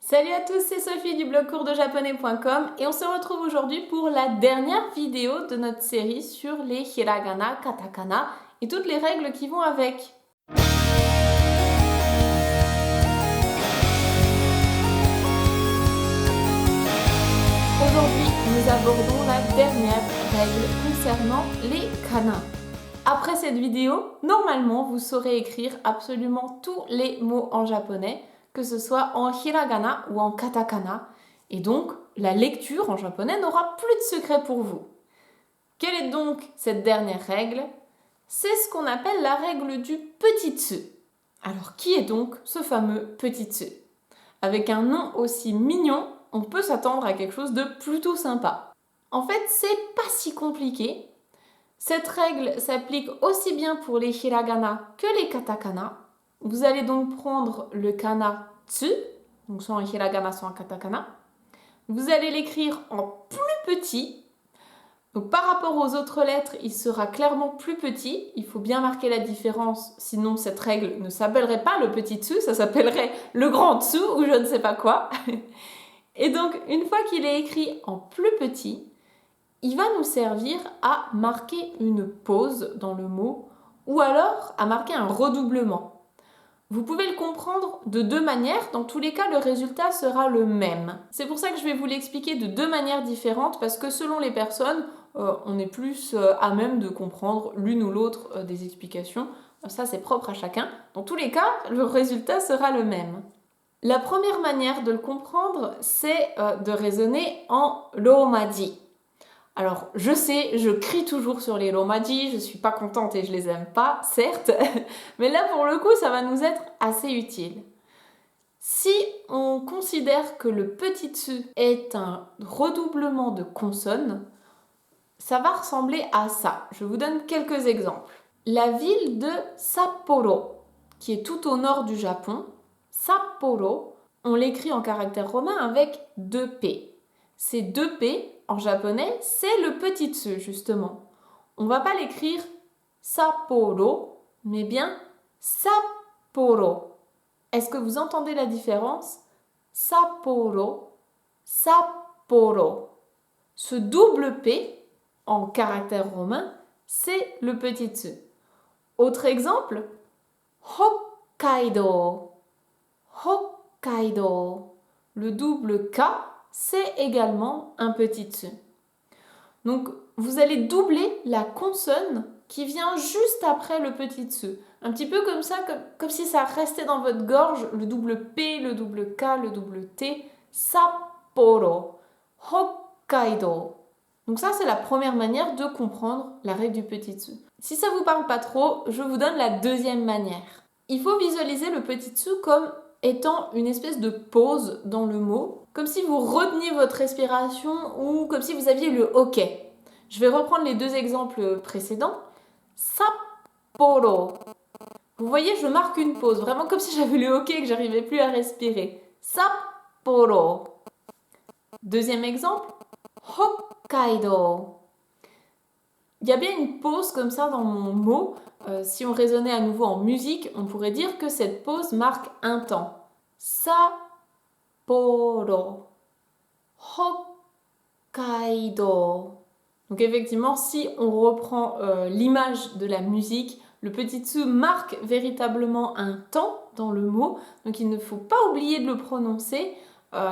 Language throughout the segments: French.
Salut à tous, c'est Sophie du blog coursdejaponais.com et on se retrouve aujourd'hui pour la dernière vidéo de notre série sur les hiragana, katakana et toutes les règles qui vont avec. Aujourd'hui, nous abordons la dernière règle concernant les kana. Après cette vidéo, normalement, vous saurez écrire absolument tous les mots en japonais, que ce soit en hiragana ou en katakana. Et donc, la lecture en japonais n'aura plus de secret pour vous. Quelle est donc cette dernière règle? C'est ce qu'on appelle la règle du petit tsu. Alors, qui est donc ce fameux petit tsu? Avec un nom aussi mignon, on peut s'attendre à quelque chose de plutôt sympa. En fait, c'est pas si compliqué. Cette règle s'applique aussi bien pour les hiragana que les katakana. Vous allez donc prendre le kana tsu, donc soit en hiragana, soit en katakana. Vous allez l'écrire en plus petit. Donc par rapport aux autres lettres, il sera clairement plus petit. Il faut bien marquer la différence, sinon cette règle ne s'appellerait pas le petit tsu, ça s'appellerait le grand tsu ou je ne sais pas quoi. Et donc une fois qu'il est écrit en plus petit, il va nous servir à marquer une pause dans le mot ou alors à marquer un redoublement. Vous pouvez le comprendre de deux manières, dans tous les cas le résultat sera le même. C'est pour ça que je vais vous l'expliquer de deux manières différentes parce que selon les personnes, on est plus à même de comprendre l'une ou l'autre des explications. Ça c'est propre à chacun. Dans tous les cas, le résultat sera le même. La première manière de le comprendre, c'est de raisonner en romaji. Alors, je sais, je crie toujours sur les romaji, je suis pas contente et je les aime pas, certes, mais là pour le coup, ça va nous être assez utile. Si on considère que le petit tsu est un redoublement de consonnes, ça va ressembler à ça. Je vous donne quelques exemples. La ville de Sapporo, qui est tout au nord du Japon, Sapporo, on l'écrit en caractère romain avec deux P. Ces deux P, en japonais, c'est le petit tsu, justement. On ne va pas l'écrire Sapporo, mais bien Sapporo. Est-ce que vous entendez la différence? Sapporo, Sapporo. Ce double P, en caractère romain, c'est le petit tsu. Autre exemple, Hokkaido. Hokkaido. Le double K, c'est également un petit tsu. Donc, vous allez doubler la consonne qui vient juste après le petit tsu. Un petit peu comme ça, comme si ça restait dans votre gorge, le double P, le double K, le double T. Sapporo. Hokkaido. Donc ça, c'est la première manière de comprendre la règle du petit tsu. Si ça ne vous parle pas trop, je vous donne la deuxième manière. Il faut visualiser le petit tsu comme étant une espèce de pause dans le mot, comme si vous reteniez votre respiration ou comme si vous aviez le hoquet. Je vais reprendre les deux exemples précédents. Sapporo. Vous voyez, je marque une pause, vraiment comme si j'avais le hoquet et que j'arrivais plus à respirer. Sapporo. Deuxième exemple. Hokkaido. Il y a bien une pause comme ça dans mon mot. Si on raisonnait à nouveau en musique, on pourrait dire que cette pause marque un temps. Sapporo. Hokkaido. Donc effectivement, si on reprend l'image de la musique, le petit tsu marque véritablement un temps dans le mot. Donc il ne faut pas oublier de le prononcer.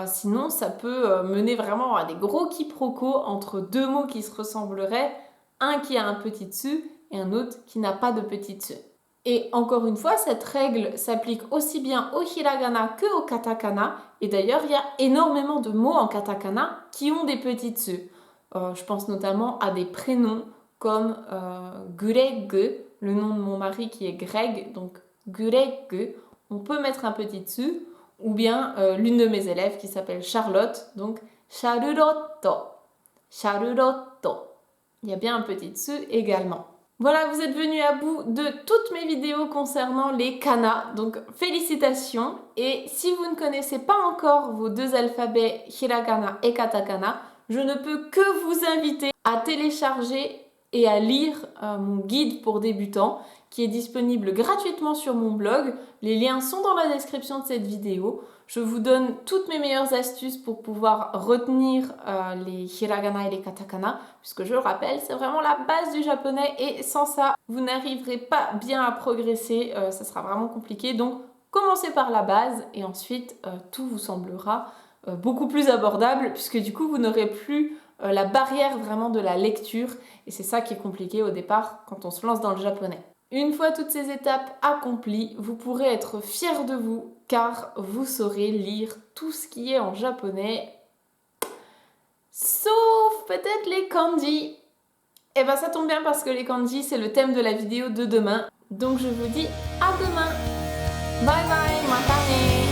Sinon, ça peut mener vraiment à des gros quiproquos entre deux mots qui se ressembleraient, un qui a un petit tsu et un autre qui n'a pas de petit tsu. Et encore une fois, cette règle s'applique aussi bien au hiragana que au katakana. Et d'ailleurs, il y a énormément de mots en katakana qui ont des petits tsu. Je pense notamment à des prénoms comme Greg, le nom de mon mari qui est Greg, donc Greg, on peut mettre un petit tsu. Ou bien l'une de mes élèves qui s'appelle Charlotte, donc Charlotto. Charlotto. Il y a bien un petit tsu également. Voilà, vous êtes venus à bout de toutes mes vidéos concernant les kana, donc félicitations. Et si vous ne connaissez pas encore vos deux alphabets hiragana et katakana, je ne peux que vous inviter à télécharger et à lire mon guide pour débutants qui est disponible gratuitement sur mon blog. Les liens sont dans la description de cette vidéo. Je vous donne toutes mes meilleures astuces pour pouvoir retenir les hiragana et les katakana, puisque je le rappelle, c'est vraiment la base du japonais et sans ça, vous n'arriverez pas bien à progresser, ça sera vraiment compliqué. Donc, commencez par la base et ensuite, tout vous semblera beaucoup plus abordable, puisque du coup, vous n'aurez plus la barrière vraiment de la lecture et c'est ça qui est compliqué au départ quand on se lance dans le japonais. Une fois toutes ces étapes accomplies, vous pourrez être fiers de vous car vous saurez lire tout ce qui est en japonais, sauf peut-être les kanji. Et ben ça tombe bien parce que les kanji c'est le thème de la vidéo de demain. Donc je vous dis à demain. Bye bye, matane.